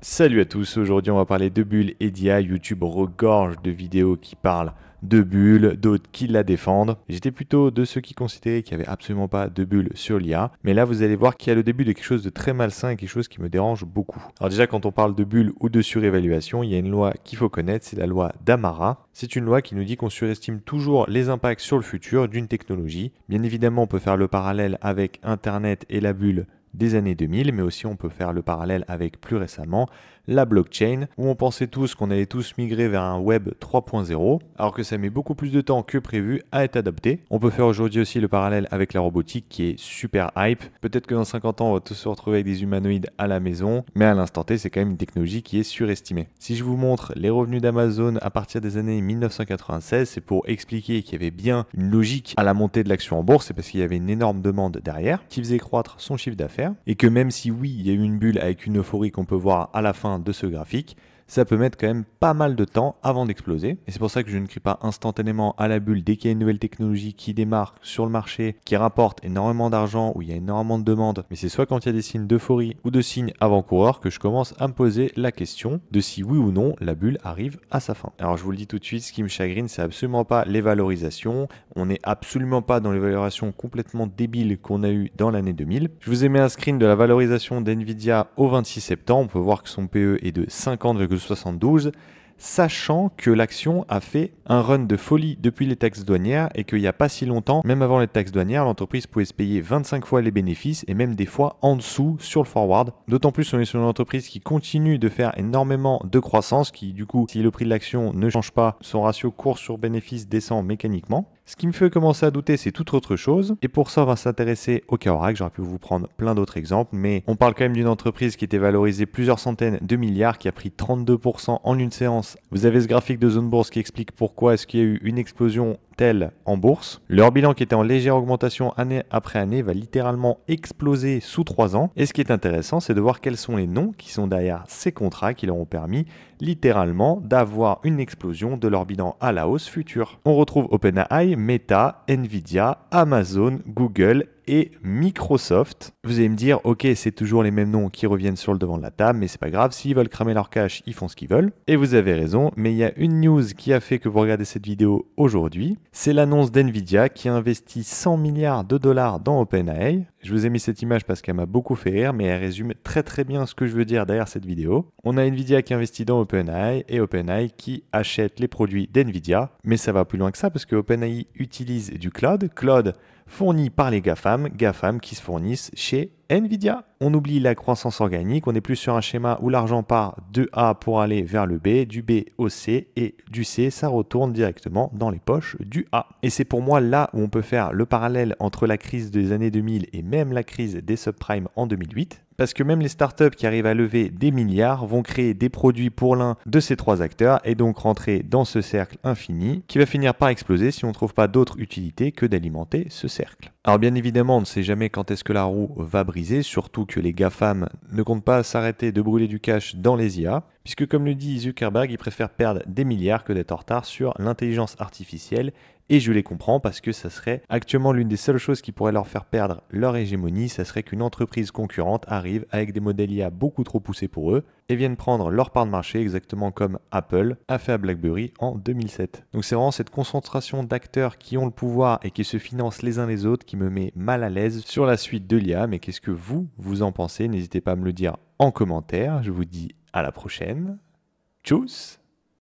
Salut à tous, aujourd'hui on va parler de bulles et d'IA. YouTube regorge de vidéos qui parlent de bulles, d'autres qui la défendent. J'étais plutôt de ceux qui considéraient qu'il n'y avait absolument pas de bulles sur l'IA, mais là vous allez voir qu'il y a le début de quelque chose de très malsain et quelque chose qui me dérange beaucoup. Alors déjà quand on parle de bulles ou de surévaluation, il y a une loi qu'il faut connaître, c'est la loi d'Amara. C'est une loi qui nous dit qu'on surestime toujours les impacts sur le futur d'une technologie. Bien évidemment on peut faire le parallèle avec Internet et la bulle des années 2000, mais aussi on peut faire le parallèle avec plus récemment la blockchain, où on pensait tous qu'on allait tous migrer vers un web 3.0, alors que ça met beaucoup plus de temps que prévu à être adopté. On peut faire aujourd'hui aussi le parallèle avec la robotique qui est super hype. Peut-être que dans 50 ans on va tous se retrouver avec des humanoïdes à la maison, mais à l'instant T c'est quand même une technologie qui est surestimée. Si je vous montre les revenus d'Amazon à partir des années 1996, c'est pour expliquer qu'il y avait bien une logique à la montée de l'action en bourse, c'est parce qu'il y avait une énorme demande derrière qui faisait croître son chiffre d'affaires, et que même si oui il y a eu une bulle avec une euphorie qu'on peut voir à la fin de ce graphique, ça peut mettre quand même pas mal de temps avant d'exploser. Et c'est pour ça que je ne crie pas instantanément à la bulle dès qu'il y a une nouvelle technologie qui démarque sur le marché, qui rapporte énormément d'argent, où il y a énormément de demandes. Mais c'est soit quand il y a des signes d'euphorie ou de signes avant-coureurs que je commence à me poser la question de si oui ou non la bulle arrive à sa fin. Alors je vous le dis tout de suite, ce qui me chagrine, c'est absolument pas les valorisations. On n'est absolument pas dans les valorisations complètement débiles qu'on a eues dans l'année 2000. Je vous ai mis un screen de la valorisation d'NVIDIA au 26 septembre. On peut voir que son PE est de 50,72, sachant que l'action a fait un run de folie depuis les taxes douanières et qu'il n'y a pas si longtemps, même avant les taxes douanières, l'entreprise pouvait se payer 25 fois les bénéfices et même des fois en dessous sur le forward. D'autant plus on est sur une entreprise qui continue de faire énormément de croissance, qui du coup, si le prix de l'action ne change pas, son ratio cours sur bénéfice descend mécaniquement. Ce qui me fait commencer à douter, c'est toute autre chose. Et pour ça, on va s'intéresser au Kaorak. J'aurais pu vous prendre plein d'autres exemples, mais on parle quand même d'une entreprise qui était valorisée plusieurs centaines de milliards, qui a pris 32% en une séance. Vous avez ce graphique de zone bourse qui explique pourquoi est-ce qu'il y a eu une explosion telle en bourse. Leur bilan qui était en légère augmentation année après année va littéralement exploser sous 3 ans. Et ce qui est intéressant, c'est de voir quels sont les noms qui sont derrière ces contrats qui leur ont permis littéralement d'avoir une explosion de leur bilan à la hausse future. On retrouve OpenAI, Meta, Nvidia, Amazon, Google et Microsoft. Vous allez me dire, ok, c'est toujours les mêmes noms qui reviennent sur le devant de la table, mais c'est pas grave, s'ils veulent cramer leur cash, ils font ce qu'ils veulent. Et vous avez raison, mais il y a une news qui a fait que vous regardez cette vidéo aujourd'hui. C'est l'annonce d'Nvidia qui a investi 100 milliards de dollars dans OpenAI. Je vous ai mis cette image parce qu'elle m'a beaucoup fait rire, mais elle résume très très bien ce que je veux dire derrière cette vidéo. On a Nvidia qui investit dans OpenAI et OpenAI qui achète les produits d'Nvidia. Mais ça va plus loin que ça parce que OpenAI utilise du cloud fourni par les GAFAM qui se fournissent chez Nvidia. On oublie la croissance organique, on est plus sur un schéma où l'argent part de A pour aller vers le B, du B au C, et du C, ça retourne directement dans les poches du A. Et c'est pour moi là où on peut faire le parallèle entre la crise des années 2000 et même la crise des subprimes en 2008. Parce que même les startups qui arrivent à lever des milliards vont créer des produits pour l'un de ces trois acteurs et donc rentrer dans ce cercle infini qui va finir par exploser si on ne trouve pas d'autre utilité que d'alimenter ce cercle. Alors bien évidemment, on ne sait jamais quand est-ce que la roue va briser, surtout que les GAFAM ne comptent pas s'arrêter de brûler du cash dans les IA, puisque comme le dit Zuckerberg, ils préfèrent perdre des milliards que d'être en retard sur l'intelligence artificielle. Et je les comprends parce que ça serait actuellement l'une des seules choses qui pourrait leur faire perdre leur hégémonie, ça serait qu'une entreprise concurrente arrive avec des modèles IA beaucoup trop poussés pour eux et vienne prendre leur part de marché exactement comme Apple a fait à BlackBerry en 2007. Donc c'est vraiment cette concentration d'acteurs qui ont le pouvoir et qui se financent les uns les autres qui me met mal à l'aise sur la suite de l'IA. Mais qu'est-ce que vous en pensez? N'hésitez pas à me le dire en commentaire. Je vous dis à la prochaine. Tchuss!